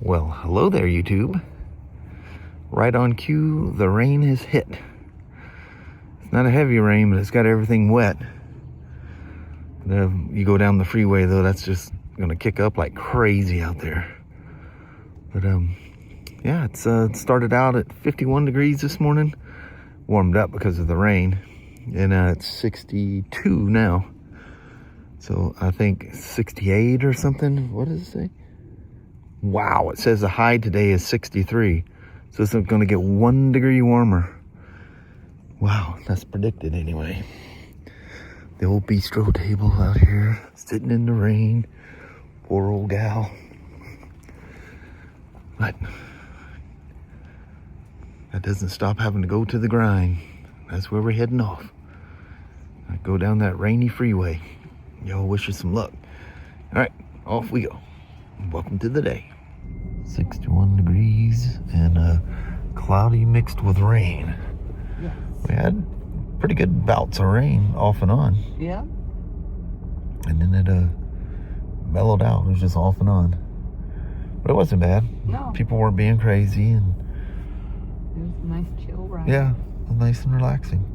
Well, hello there, YouTube. Right on cue, the rain has hit. It's not a heavy rain, but it's got everything wet. You go down the freeway, though, that's just gonna kick up like crazy out there. But yeah, it started out at 51 degrees this morning. Warmed up because of the rain, and it's 62 now. So I think 68 or something. What does it say? Wow, it says the high today is 63. So it's going to get 1 degree warmer. Wow, that's predicted anyway. The old bistro table out here, sitting in the rain. Poor old gal. But that doesn't stop having to go to the grind. That's where we're heading off. I go down that rainy freeway. Y'all wish you some luck. All right, off we go. Welcome to the day. 61 degrees and cloudy mixed with rain. Yes. We had pretty good bouts of rain off and on. Yeah. And then it mellowed out. It was just off and on. But it wasn't bad. No. People weren't being crazy, and it was a nice chill ride. yeah, nice and relaxing.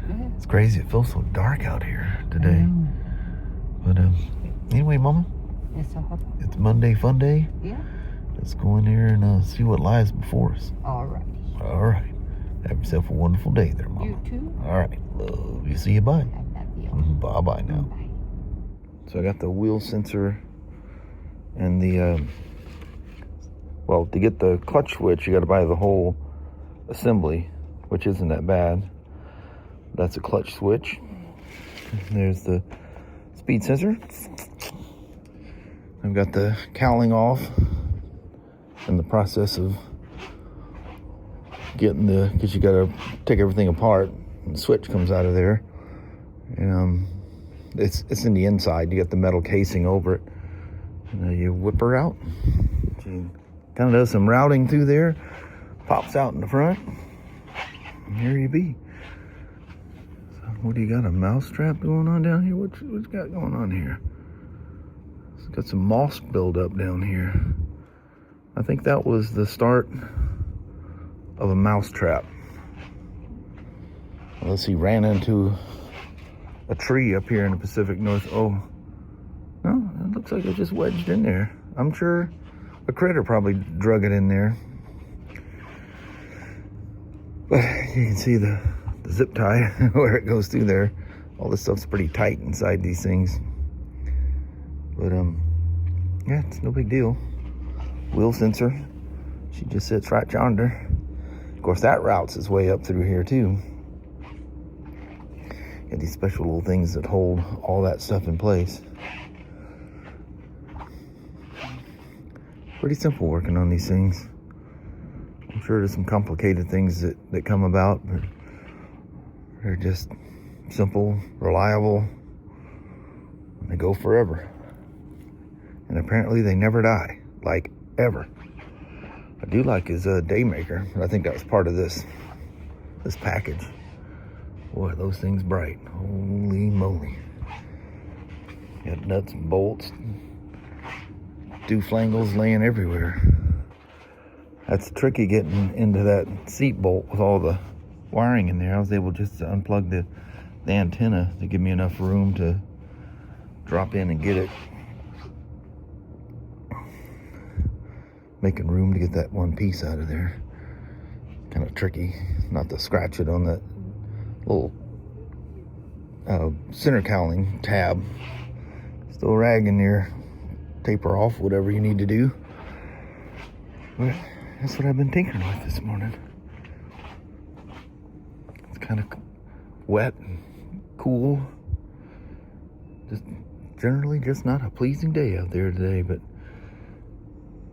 Yeah. It's crazy. It feels so dark out here today. But anyway, Mama, Yes, it's Monday Fun Day. yeah. Let's go in here and see what lies before us. All right. All right. Have yourself a wonderful day there, Mama. You too. All right. Love you. See you. Bye. I love you. Bye-bye now. Bye. So I got the wheel sensor and the, well, to get the clutch switch, you got to buy the whole assembly, which isn't that bad. That's a clutch switch. There's the speed sensor. I've got the cowling off in the process of getting because you got to take everything apart, and the switch comes out of there. And it's in the inside. You got the metal casing over it. And you whip her out. She kind of does some routing through there, pops out in the front, and here you be. So what do you got, a mouse trap going on down here? What's got going on here? It's got some moss buildup down here. I think that was the start of a mouse trap. Unless he ran into a tree up here in the Pacific North. Oh, no, it looks like it just wedged in there. I'm sure a critter probably drug it in there. But you can see the zip tie where it goes through there. All this stuff's pretty tight inside these things. But yeah, it's no big deal. Wheel sensor, she just sits right yonder. Of course, that routes its way up through here too. Got these special little things that hold all that stuff in place. Pretty simple working on these things. I'm sure there's some complicated things that come about, but they're just simple, reliable, and they go forever. And apparently they never die, like ever. I do like his day maker, but I think that was part of this package. Boy, those things bright. Holy moly. Got nuts and bolts, dooflangles laying everywhere. That's tricky getting into that seat bolt with all the wiring in there. I was able just to unplug the antenna to give me enough room to drop in and get it. Making room to get that one piece out of there. Kind of tricky not to scratch it on that little center cowling tab. Still ragging there. Taper off whatever you need to do. But that's what I've been tinkering with this morning. It's kind of wet and cool. Just generally just not a pleasing day out there today, but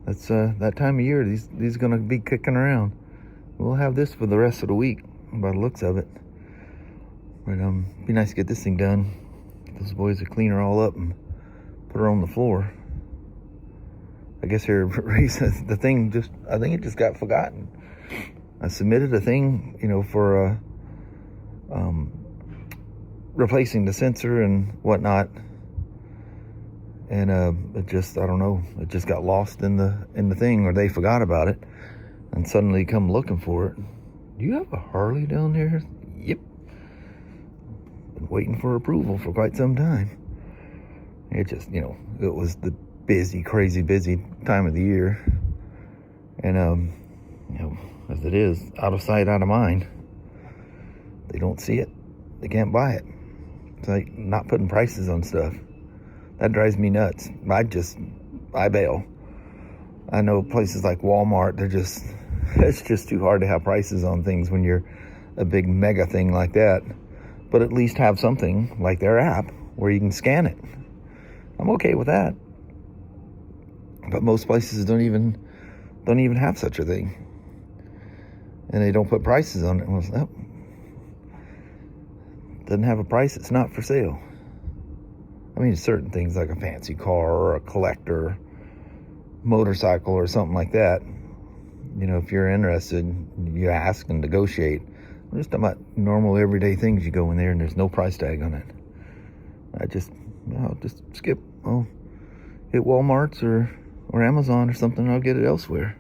that's that time of year. These are gonna be kicking around. We'll have this for the rest of the week by the looks of it. But be nice to get this thing done. Those boys will clean her all up and put her on the floor. I guess her the thing I think it just got forgotten. I submitted a thing, for replacing the sensor and whatnot, And it just, I don't know, it just got lost in the thing, or they forgot about it and suddenly come looking for it. Do you have a Harley down there? Yep. Been waiting for approval for quite some time. It just, you know, it was the crazy busy time of the year. And, you know, as it is, out of sight, out of mind. They don't see it. They can't buy it. It's like not putting prices on stuff. That drives me nuts. I bail. I know places like Walmart, it's just too hard to have prices on things when you're a big mega thing like that. But at least have something like their app where you can scan it. I'm okay with that. But most places don't even have such a thing. And they don't put prices on it. Well, oh, doesn't have a price, it's not for sale. I mean, certain things like a fancy car or a collector motorcycle or something like that. You know, if you're interested, you ask and negotiate. I'm just talking about normal everyday things. You go in there and there's no price tag on it. I'll just skip. I'll hit Walmart's or Amazon or something. I'll get it elsewhere.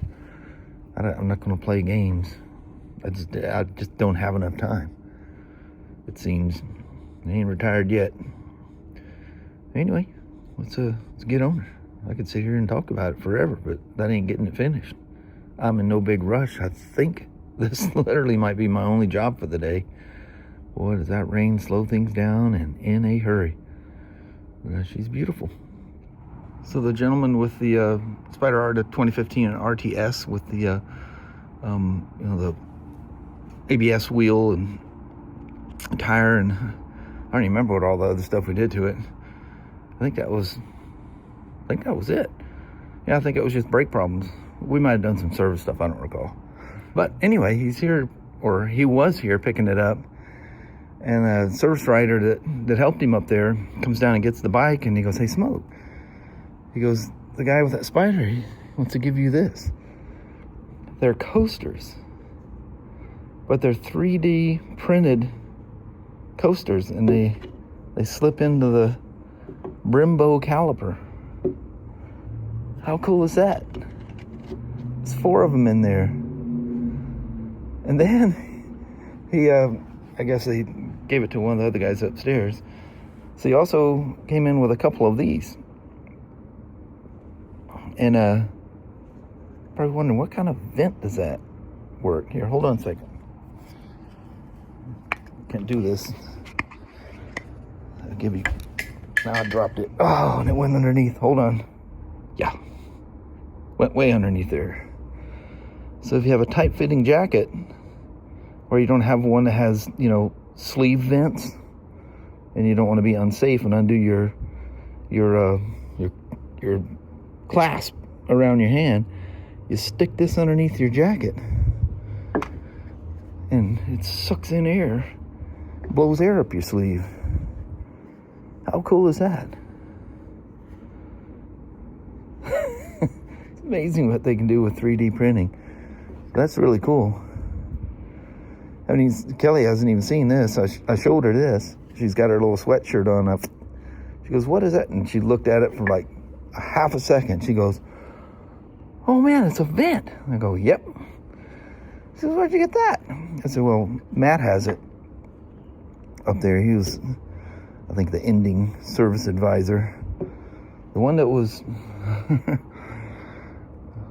I'm not going to play games. I just don't have enough time. It seems. I ain't retired yet. Anyway, let's get on it. I could sit here and talk about it forever, but that ain't getting it finished. I'm in no big rush. I think this literally might be my only job for the day. Boy, does that rain slow things down, and in a hurry. She's beautiful. So the gentleman with the Spyder 2015 RTS with the you know, the ABS wheel and tire, and I don't even remember what all the other stuff we did to it. I think that was it. Yeah, I think it was just brake problems. We might have done some service stuff, I don't recall. But anyway, he's here, or he was here picking it up. And a service rider that helped him up there comes down and gets the bike, and he goes, "Hey, Smoak." He goes, "The guy with that Spyder, he wants to give you this." They're coasters. But they're 3D printed coasters, and they slip into the Brembo caliper. How cool is that? There's 4 of them in there. And then he, I guess he gave it to one of the other guys upstairs. So he also came in with a couple of these. And probably wondering, what kind of vent does that work? Here, hold on a second. Can't do this. I'll give you. Now I dropped it. Oh, and it went underneath. Hold on. Yeah. Went way underneath there. So if you have a tight-fitting jacket, or you don't have one that has, you know, sleeve vents, and you don't want to be unsafe and undo your clasp around your hand, you stick this underneath your jacket, and it sucks in air, blows air up your sleeve. How cool is that? It's amazing what they can do with 3D printing. That's really cool. I mean, Kelly hasn't even seen this. I showed her this. She's got her little sweatshirt on up. She goes, "What is that?" And she looked at it for like a half a second. She goes, "Oh man, it's a vent." I go, "Yep." She says, "Where'd you get that?" I said, "Well, Matt has it up there. He was, I think, the ending service advisor. The one that was,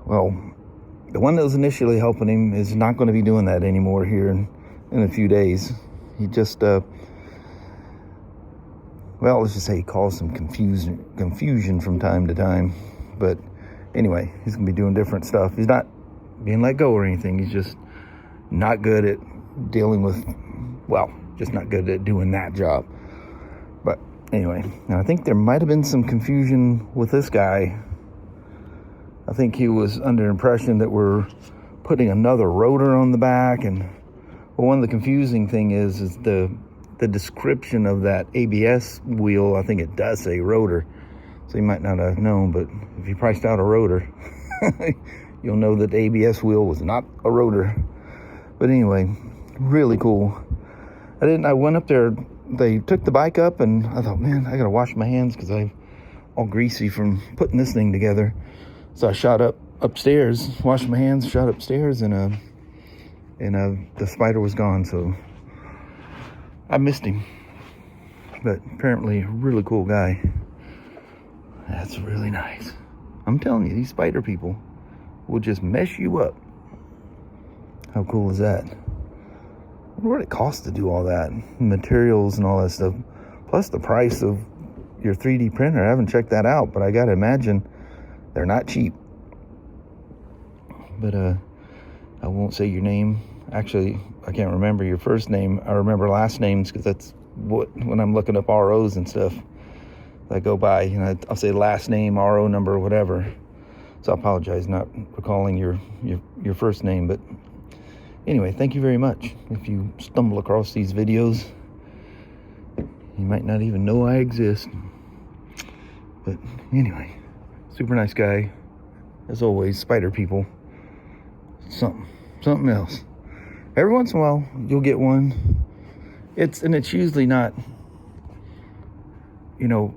well, the one that was initially helping him is not going to be doing that anymore here in a few days. He just, well, let's just say he caused some confusion from time to time. But anyway, he's going to be doing different stuff. He's not being let go or anything. He's just not good at dealing with, well, just not good at doing that job. But anyway, I think there might have been some confusion with this guy. I think he was under impression that we're putting another rotor on the back, and well, one of the confusing thing is the description of that ABS wheel. I think it does say rotor, so you might not have known, but if you priced out a rotor, you'll know that the ABS wheel was not a rotor. But anyway, really cool. I went up there, they took the bike up, and I thought, man, I gotta wash my hands because I all greasy from putting this thing together. So I shot upstairs, washed my hands, shot upstairs, and the Spyder was gone. So I missed him. But apparently a really cool guy. That's really nice. I'm telling you, these Spyder people will just mess you up. How cool is that? I wonder what it costs to do all that. Materials and all that stuff. Plus the price of your 3D printer. I haven't checked that out, but I gotta imagine they're not cheap. But I won't say your name. Actually, I can't remember your first name. I remember last names because that's what, when I'm looking up ROs and stuff, I go by, you know, I'll say last name, RO number, whatever. So I apologize not recalling your first name, but anyway, thank you very much. If you stumble across these videos, you might not even know I exist. But anyway, super nice guy. As always, Spyder people. Something else. Every once in a while, you'll get one. It's usually not, you know,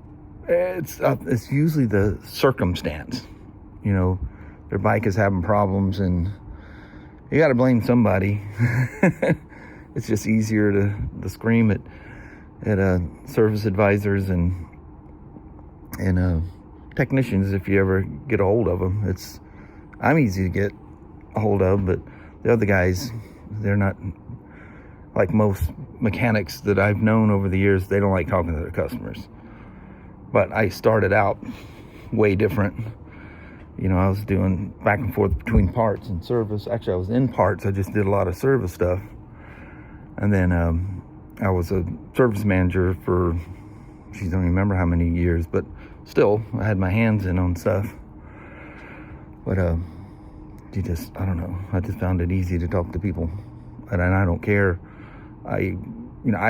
it's usually the circumstance. You know, their bike is having problems and you got to blame somebody. It's just easier to scream at service advisors and technicians if you ever get a hold of them. I'm easy to get a hold of, but the other guys, they're not like most mechanics that I've known over the years. They don't like talking to their customers. But I started out way different. You know, I was doing back and forth between parts and service. Actually, I was in parts. I just did a lot of service stuff. And then I was a service manager for, geez, I don't even remember how many years, but still, I had my hands in on stuff. But I don't know. I just found it easy to talk to people. And I don't care. I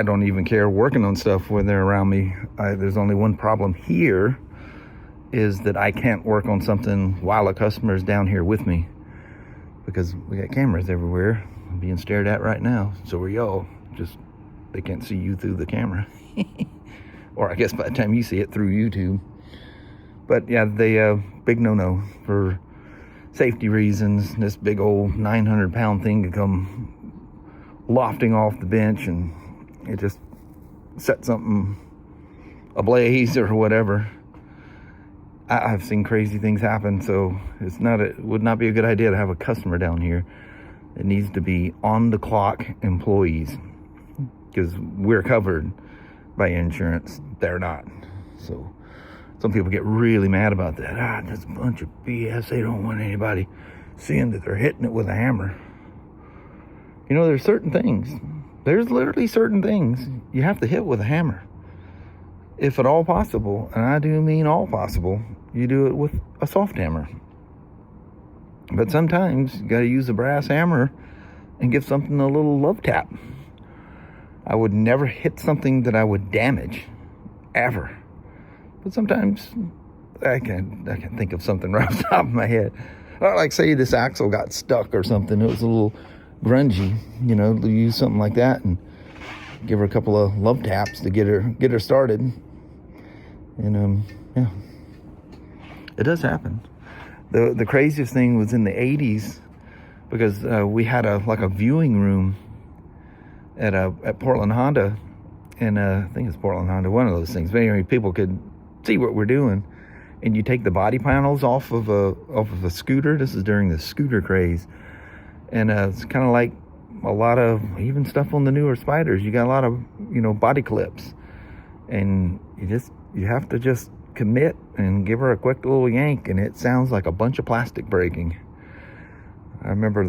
don't even care working on stuff when they're around me. There's only one problem here, is that I can't work on something while a customer is down here with me, because we got cameras everywhere. I'm being stared at right now. So are y'all. Just, they can't see you through the camera. Or I guess by the time you see it, through YouTube. But yeah, the big no-no for safety reasons. This big old 900-pound thing could come lofting off the bench and it just set something ablaze or whatever. I've seen crazy things happen, so it would not be a good idea to have a customer down here. It needs to be on the clock employees, because we're covered by insurance. They're not. So some people get really mad about that. That's a bunch of BS. They don't want anybody seeing that they're hitting it with a hammer. You know, there's certain things. There's literally certain things you have to hit with a hammer. If at all possible, and I do mean all possible, you do it with a soft hammer. But sometimes you got to use a brass hammer and give something a little love tap. I would never hit something that I would damage, ever. But sometimes I can think of something right off the top of my head. Like say this axle got stuck or something. It was a little grungy, you know, to use something like that and give her a couple of love taps to get her started. And yeah, it does happen. The craziest thing was in the 80s, because we had a viewing room at Portland Honda, and I think it's Portland Honda, one of those things. But anyway, people could see what we're doing, and you take the body panels off of a scooter. This is during the scooter craze, and it's kind of like a lot of even stuff on the newer Spyders. You got a lot of, you know, body clips, and you have to just commit and give her a quick little yank, and it sounds like a bunch of plastic breaking. I remember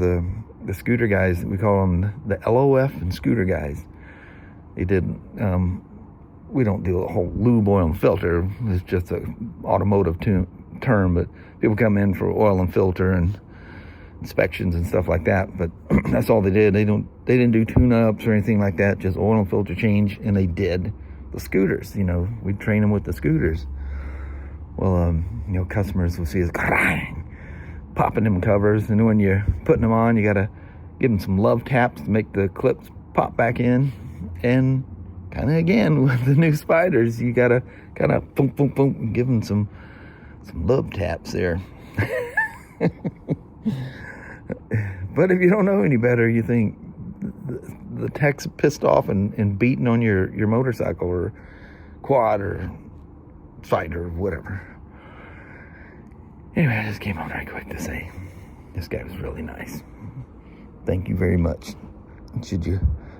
the scooter guys, we call them the LOF and scooter guys. They did, we don't do a whole lube, oil, and filter. It's just an automotive term, but people come in for oil and filter and inspections and stuff like that. But that's all they did. They didn't do tune-ups or anything like that, just oil and filter change, and they did the scooters. You know, we'd train them with the scooters. Well, you know, customers will see us popping them covers, and when you're putting them on, you gotta give them some love taps to make the clips pop back in, and kind of again with the new Spyders, you gotta kind of boom, boom, boom, give them some love taps there. But if you don't know any better, you think the tech's pissed off and beating on your motorcycle or quad or Spyder or whatever. Anyway, I just came on right quick to say this guy was really nice. Thank you very much. Should you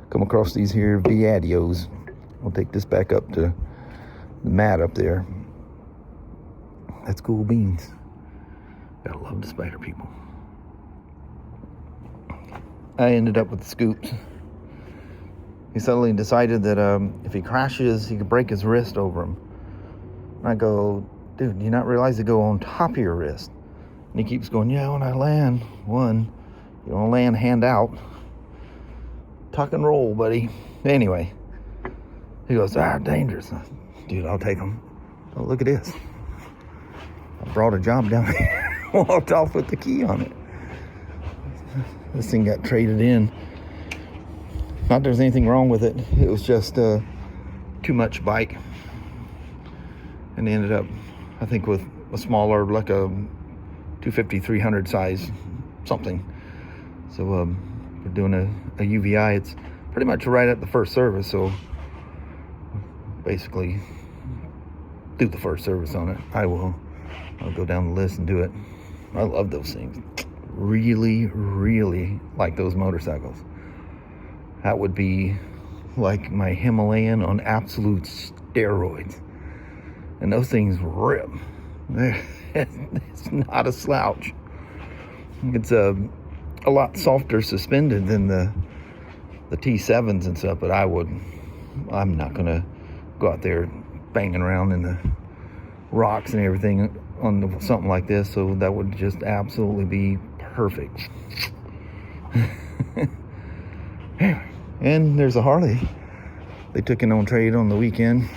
come across these here Viadios, I'll take this back up to the mat up there. That's cool beans. Gotta love the Spyder people. I ended up with the scoops. He suddenly decided that if he crashes, he could break his wrist over him. And I go, dude, do you not realize they go on top of your wrist? And he keeps going, yeah, when I land, you don't land hand out. Tuck and roll, buddy. Anyway, he goes, dangerous. Dude, I'll take them. Oh, look at this. I brought a job down here. Walked off with the key on it. This thing got traded in. Not there's anything wrong with it. It was just too much bike. And they ended up, I think, with a smaller, like a 250, 300 size something. So we're doing a UVI. It's pretty much right at the first service. So basically do the first service on it. I'll go down the list and do it. I love those things. Really, really like those motorcycles. That would be like my Himalayan on absolute steroids. And those things rip. It's not a slouch. It's a lot softer suspended than the T7s and stuff, but I'm not gonna go out there banging around in the rocks and everything on something like this, so that would just absolutely be perfect. And there's a Harley they took in on trade on the weekend.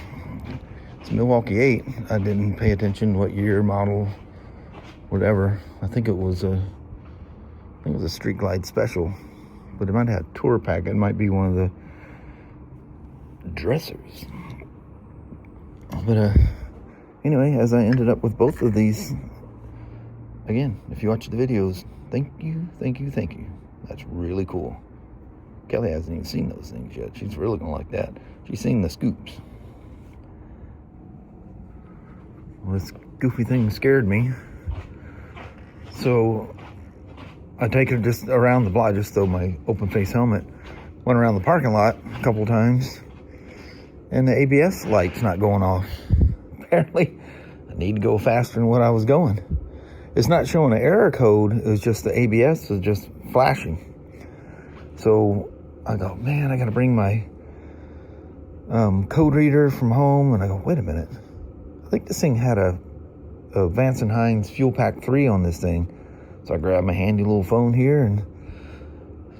It's a Milwaukee 8. I didn't pay attention what year, model, whatever. I think it was a Street Glide special, but it might have a tour pack. It might be one of the dressers. But anyway, as I ended up with both of these, again, if you watch the videos, thank you. That's really cool. Kelly hasn't even seen those things yet. She's really gonna like that. She's seen the scoops. Well, this goofy thing scared me. So I take her just around the block, just throw my open face helmet. Went around the parking lot a couple times, and the ABS light's not going off. Apparently, I need to go faster than what I was going. It's not showing an error code. It was just the ABS was just flashing. So I go, man, I got to bring my code reader from home. And I go, wait a minute. I think this thing had a Vance & Hines Fuel Pack 3 on this thing. So I grabbed my handy little phone here and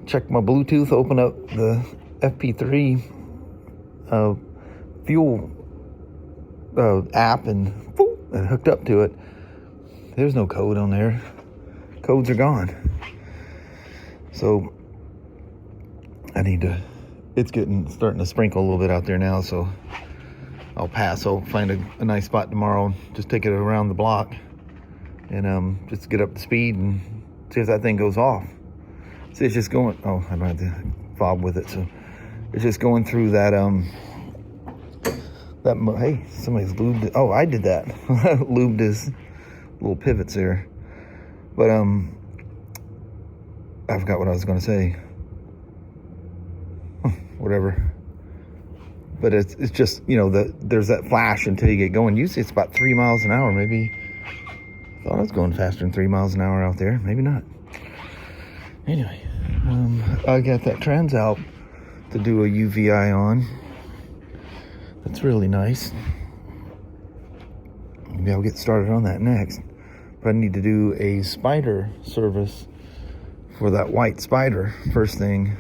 checked my Bluetooth, opened up the FP3 fuel app, and hooked up to it. There's no code on there. Codes are gone. So it's starting to sprinkle a little bit out there now, so I'll pass. I'll find a nice spot tomorrow, just take it around the block and just get up to speed and see if that thing goes off. See, it's just going, I might have to fob with it, so it's just going through that hey, somebody's lubed it. Oh, I did that. Lubed his little pivots there. But I forgot what I was going to say. Whatever. But it's just, there's that flash until you get going. Usually it's about 3 miles an hour. Maybe I thought I was going faster than 3 miles an hour out there. Maybe not. Anyway, I got that Transalp to do a UVI on. That's really nice. Maybe I'll get started on that next. But I need to do a Spyder service for that white Spyder first thing.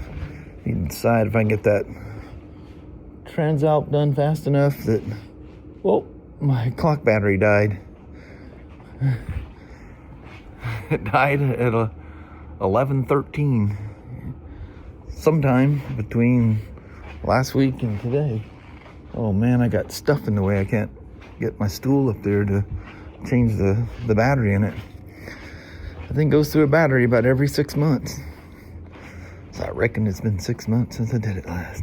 Need to decide if I can get that Transalp done fast enough that, my clock battery died. It died at 11:13. Sometime between last week and today. Oh man, I got stuff in the way. I can't get my stool up there to change the battery in it. I think it goes through a battery about every 6 months. So I reckon it's been 6 months since I did it last.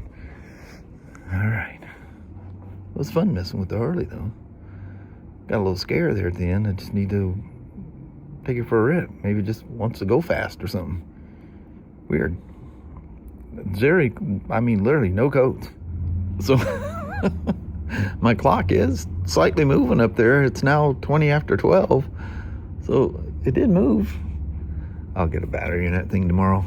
Alright. It was fun messing with the Harley though. Got a little scare there at the end. I just need to take it for a rip. Maybe it just wants to go fast or something. Weird. Literally no codes. So my clock is slightly moving up there. It's now 20 after 12. So it did move. I'll get a battery in that thing tomorrow.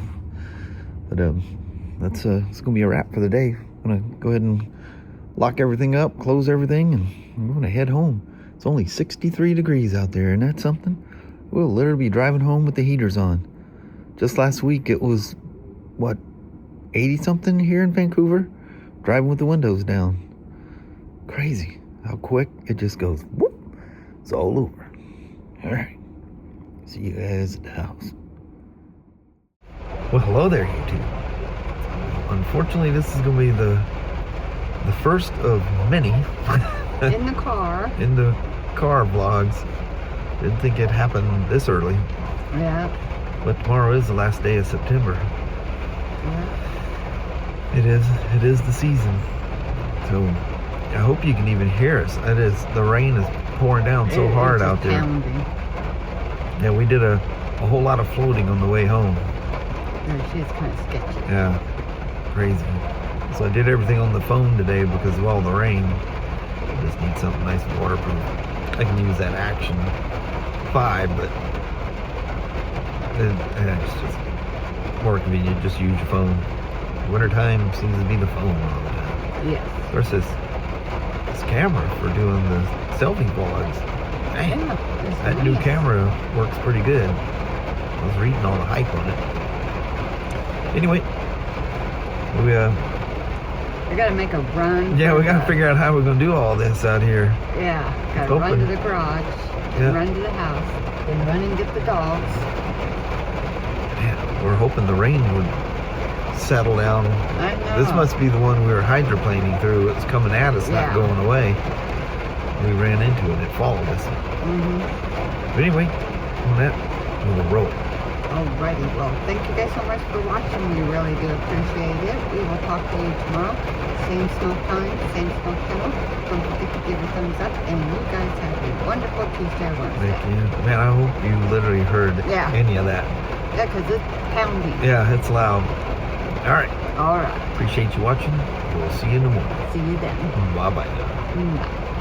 But it's gonna be a wrap for the day. I'm gonna go ahead and lock everything up, close everything, and I'm gonna head home. It's only 63 degrees out there, and that's something. We'll literally be driving home with the heaters on. Just last week it was, what, 80 something here in Vancouver? Driving with the windows down. Crazy how quick it just goes, whoop. It's all over. All right. See you guys at the house. Well, hello there, YouTube. Unfortunately, this is gonna be the first of many In the car. in the car vlogs. Didn't think it happened this early. Yeah. But tomorrow is the last day of September. Yeah. It is the season. So I hope you can even hear us. The rain is pouring down so hard out there. Pounding. Yeah, we did a whole lot of floating on the way home. Yeah, she's kind of sketchy. Yeah, crazy. So I did everything on the phone today because of all the rain. I just need something nice and waterproof. I can use that Action 5, but it's just more convenient. Just use your phone. Wintertime seems to be the phone all the time. Yes. Of course, this camera for doing the selfie vlogs. Dang, Yeah, that new camera works pretty good. I was reading all the hype on it. Anyway, we gotta make a run. we gotta figure out how we're gonna do all this out here. Yeah, gotta run to the garage, run to the house, then run and get the dogs. Man, we're hoping the rain would settle down. I know. This must be the one we were hydroplaning through. It's coming at us, not going away. We ran into it. It followed us. But anyway, on that, we will roll. Alrighty, well, thank you guys so much for watching. We really do appreciate it. We will talk to you tomorrow. Same Smoak time, same Smoak channel. Don't forget to give a thumbs up, and you guys have a wonderful Tuesday or Wednesday. Thank you. Man, I hope you literally heard any of that. Yeah, because it's pounding. Yeah, it's loud. All right. Alright. Appreciate you watching. We'll see you in the morning. See you then. Bye-bye now. Bye.